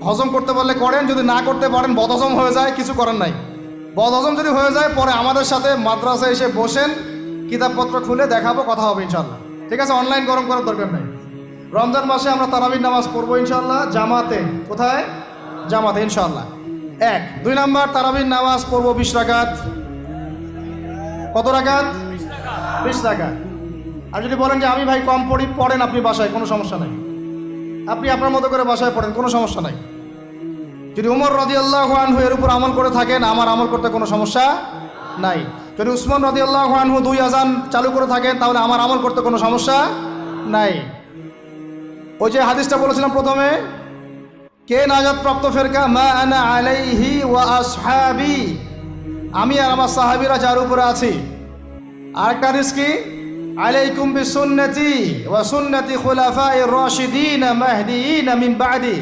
হজম করতে পারলে করেন, যদি না করতে পারেন বদহজম হয়ে যায় কিছু করার নাই। বদহজম যদি হয়ে যায় পরে আমাদের সাথে মাদ্রাসায় এসে বসেন, কিতাবপত্র খুলে দেখাবো, কথা হবে ইনশাল্লাহ। ঠিক আছে, অনলাইন গরম করার দরকার নাই। রমজান মাসে আমরা তারাবির নামাজ পড়বো ইনশাল্লাহ জামাতে। কোথায়? জামাতে ইনশাল্লাহ। 1 2 নম্বর, তারাবির নামাজ পড়বো 20 রাকাত। কত রাকাত? 20 রাকাত। আর যদি বলেন যে আমি ভাই কম পড়ি, পড়েন আপনি বাসায়, কোনো সমস্যা নাই। আপনি আপনার মতো করে বাসায় পড়েন, কোনো সমস্যা নাই। যদি উমর রাদিয়াল্লাহু আনহু এর উপর আমল করে থাকেন, আমার আমল করতে কোনো সমস্যা নাই। যদি উসমান রাদিয়াল্লাহু আনহু 2 আযান চালু করে থাকেন, তাহলে আমার আমল করতে কোনো সমস্যা নাই। ওই যে হাদিসটা বলেছিলাম প্রথমে, কে নাজাত প্রাপ্ত ফেরকা? মা আনা আলাইহি ওয়া আসহাবি, আমি আর আমার সাহাবীরা যার উপরে আছি। আরেকটা হাদিস কি? আলাইকুম বিসুন্নতি ওয়া সুন্নতি খুলাফায়ে রাশিদিন মাহদিয়িন মিন বা'দি,